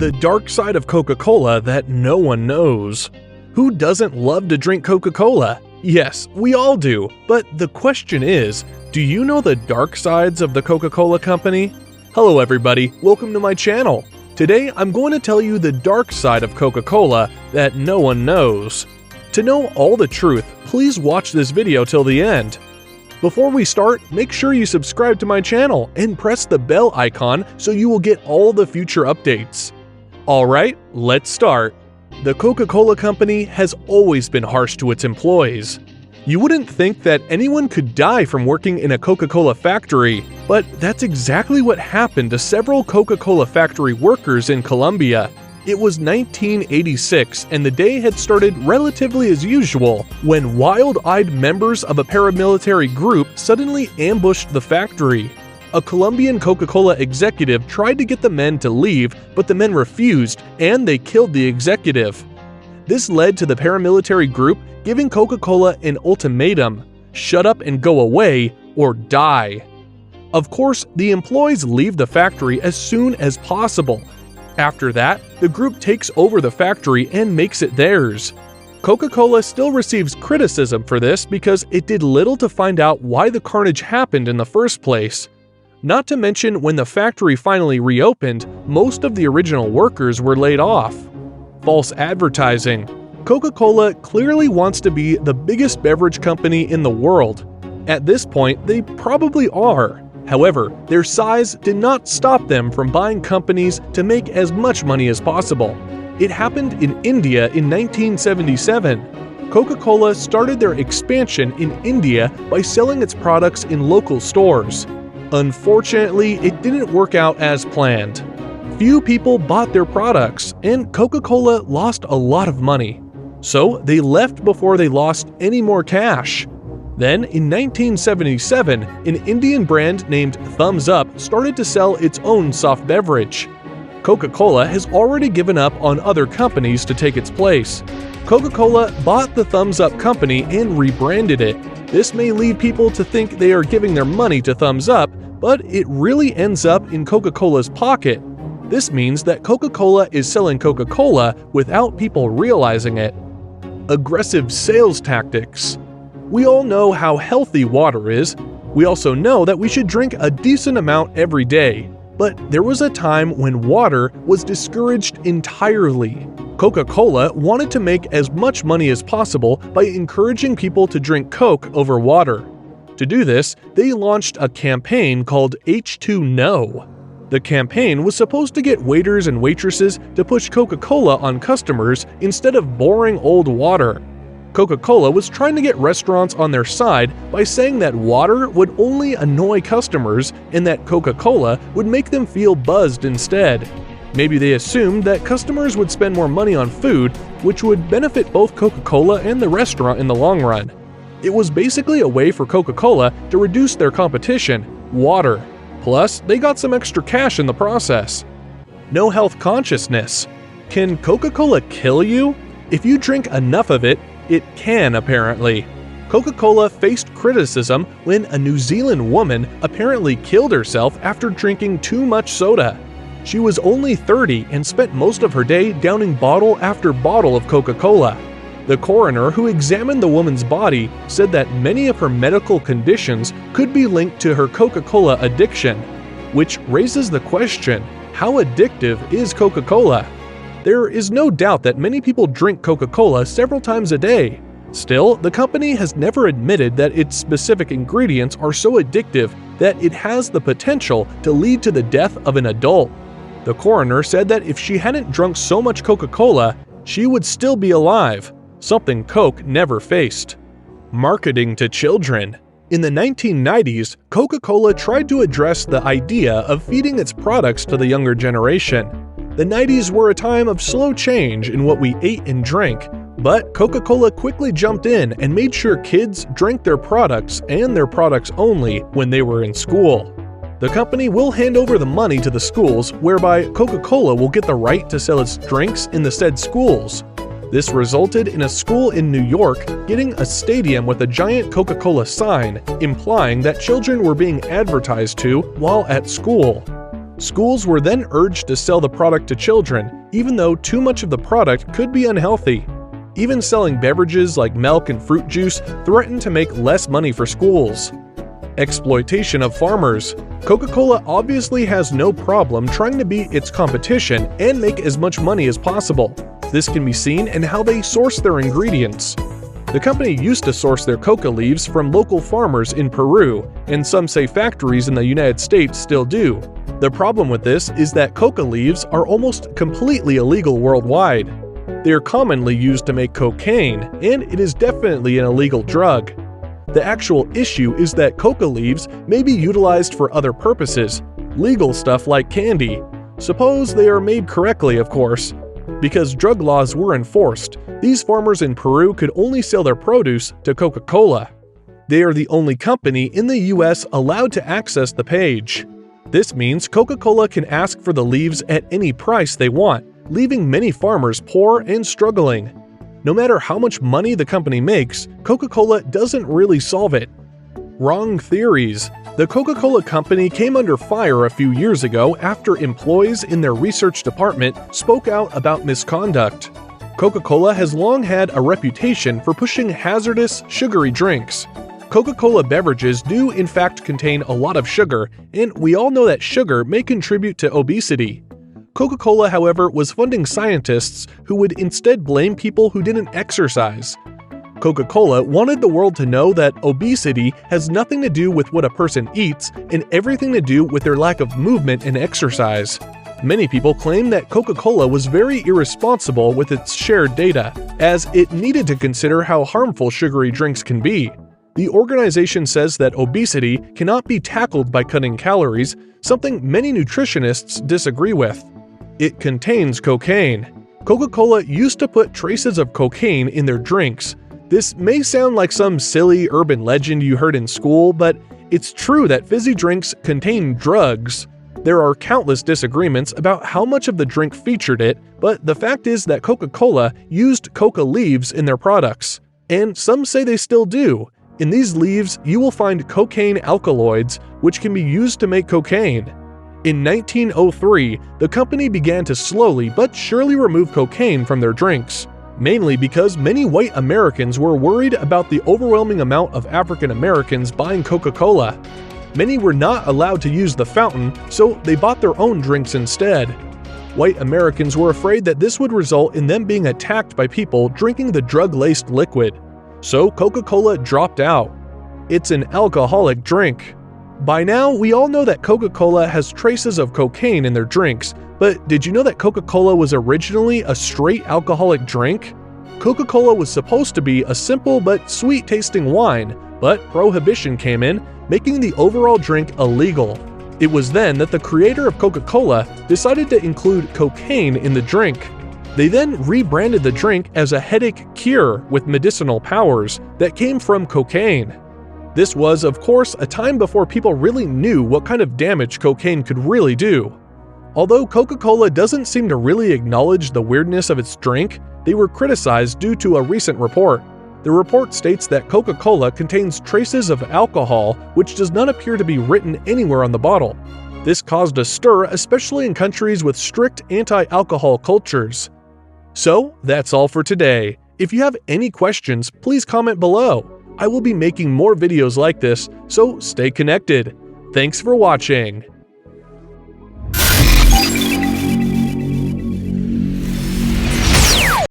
The dark side of Coca-Cola that no one knows. Who doesn't love to drink Coca-Cola? Yes, we all do, but the question is, do you know the dark sides of the Coca-Cola company? Hello everybody, welcome to my channel. Today I'm going to tell you the dark side of Coca-Cola that no one knows. To know all the truth, please watch this video till the end. Before we start, make sure you subscribe to my channel and press the bell icon so you will get all the future updates. Alright, let's start. The Coca-Cola company has always been harsh to its employees. You wouldn't think that anyone could die from working in a Coca-Cola factory, but that's exactly what happened to several Coca-Cola factory workers in Colombia. It was 1986 and the day had started relatively as usual when wild-eyed members of a paramilitary group suddenly ambushed the factory. A Colombian Coca-Cola executive tried to get the men to leave, but the men refused and they killed the executive. This led to the paramilitary group giving Coca-Cola an ultimatum: shut up and go away or die. Of course, the employees leave the factory as soon as possible. After that, the group takes over the factory and makes it theirs. Coca-Cola still receives criticism for this because it did little to find out why the carnage happened in the first place. Not to mention, when the factory finally reopened, most of the original workers were laid off. False advertising. Coca-Cola clearly wants to be the biggest beverage company in the world. At this point, they probably are. However, their size did not stop them from buying companies to make as much money as possible. It happened in India in 1977. Coca-Cola started their expansion in India by selling its products in local stores. Unfortunately, it didn't work out as planned. Few people bought their products, and Coca-Cola lost a lot of money. So they left before they lost any more cash. Then, in 1977, an Indian brand named Thums Up started to sell its own soft beverage. Coca-Cola has already given up on other companies to take its place. Coca-Cola bought the Thums Up company and rebranded it. This may lead people to think they are giving their money to Thums Up, but it really ends up in Coca-Cola's pocket. This means that Coca-Cola is selling Coca-Cola without people realizing it. Aggressive sales tactics. We all know how healthy water is. We also know that we should drink a decent amount every day. But there was a time when water was discouraged entirely. Coca-Cola wanted to make as much money as possible by encouraging people to drink Coke over water. To do this, they launched a campaign called H2No. The campaign was supposed to get waiters and waitresses to push Coca-Cola on customers instead of boring old water. Coca-Cola was trying to get restaurants on their side by saying that water would only annoy customers and that Coca-Cola would make them feel buzzed instead. Maybe they assumed that customers would spend more money on food, which would benefit both Coca-Cola and the restaurant in the long run. It was basically a way for Coca-Cola to reduce their competition, water. Plus, they got some extra cash in the process. No health consciousness. Can Coca-Cola kill you? If you drink enough of it, it can, apparently. Coca-Cola faced criticism when a New Zealand woman apparently killed herself after drinking too much soda. She was only 30 and spent most of her day downing bottle after bottle of Coca-Cola. The coroner who examined the woman's body said that many of her medical conditions could be linked to her Coca-Cola addiction, which raises the question, how addictive is Coca-Cola? There is no doubt that many people drink Coca-Cola several times a day. Still, the company has never admitted that its specific ingredients are so addictive that it has the potential to lead to the death of an adult. The coroner said that if she hadn't drunk so much Coca-Cola, she would still be alive, something Coke never faced. Marketing to children. In the 1990s, Coca-Cola tried to address the idea of feeding its products to the younger generation. The 90s were a time of slow change in what we ate and drank, but Coca-Cola quickly jumped in and made sure kids drank their products and their products only when they were in school. The company will hand over the money to the schools, whereby Coca-Cola will get the right to sell its drinks in the said schools. This resulted in a school in New York getting a stadium with a giant Coca-Cola sign, implying that children were being advertised to while at school. Schools were then urged to sell the product to children, even though too much of the product could be unhealthy. Even selling beverages like milk and fruit juice threatened to make less money for schools. Exploitation of farmers. Coca-Cola obviously has no problem trying to beat its competition and make as much money as possible. This can be seen in how they source their ingredients. The company used to source their coca leaves from local farmers in Peru, and some say factories in the United States still do. The problem with this is that coca leaves are almost completely illegal worldwide. They are commonly used to make cocaine, and it is definitely an illegal drug. The actual issue is that coca leaves may be utilized for other purposes, legal stuff like candy. Suppose they are made correctly, of course. Because drug laws were enforced, these farmers in Peru could only sell their produce to Coca-Cola. They are the only company in the US allowed to access the page. This means Coca-Cola can ask for the leaves at any price they want, leaving many farmers poor and struggling. No matter how much money the company makes, Coca-Cola doesn't really solve it. Wrong theories. The Coca-Cola company came under fire a few years ago after employees in their research department spoke out about misconduct. Coca-Cola has long had a reputation for pushing hazardous, sugary drinks. Coca-Cola beverages do in fact contain a lot of sugar, and we all know that sugar may contribute to obesity. Coca-Cola, however, was funding scientists who would instead blame people who didn't exercise. Coca-Cola wanted the world to know that obesity has nothing to do with what a person eats and everything to do with their lack of movement and exercise. Many people claim that Coca-Cola was very irresponsible with its shared data, as it needed to consider how harmful sugary drinks can be. The organization says that obesity cannot be tackled by cutting calories, something many nutritionists disagree with. It contains cocaine. Coca-Cola used to put traces of cocaine in their drinks. This may sound like some silly urban legend you heard in school, but it's true that fizzy drinks contain drugs. There are countless disagreements about how much of the drink featured it, but the fact is that Coca-Cola used coca leaves in their products. And some say they still do. In these leaves, you will find cocaine alkaloids, which can be used to make cocaine. In 1903, the company began to slowly but surely remove cocaine from their drinks, mainly because many white Americans were worried about the overwhelming amount of African Americans buying Coca-Cola. Many were not allowed to use the fountain, so they bought their own drinks instead. White Americans were afraid that this would result in them being attacked by people drinking the drug-laced liquid. So Coca-Cola dropped out. It's an alcoholic drink. By now, we all know that Coca-Cola has traces of cocaine in their drinks, but did you know that Coca-Cola was originally a straight alcoholic drink? Coca-Cola was supposed to be a simple but sweet-tasting wine, but Prohibition came in, making the overall drink illegal. It was then that the creator of Coca-Cola decided to include cocaine in the drink. They then rebranded the drink as a headache cure with medicinal powers that came from cocaine. This was, of course, a time before people really knew what kind of damage cocaine could really do. Although Coca-Cola doesn't seem to really acknowledge the weirdness of its drink, they were criticized due to a recent report. The report states that Coca-Cola contains traces of alcohol, which does not appear to be written anywhere on the bottle. This caused a stir, especially in countries with strict anti-alcohol cultures. So, that's all for today. If you have any questions, please comment below. I will be making more videos like this, so stay connected. Thanks for watching.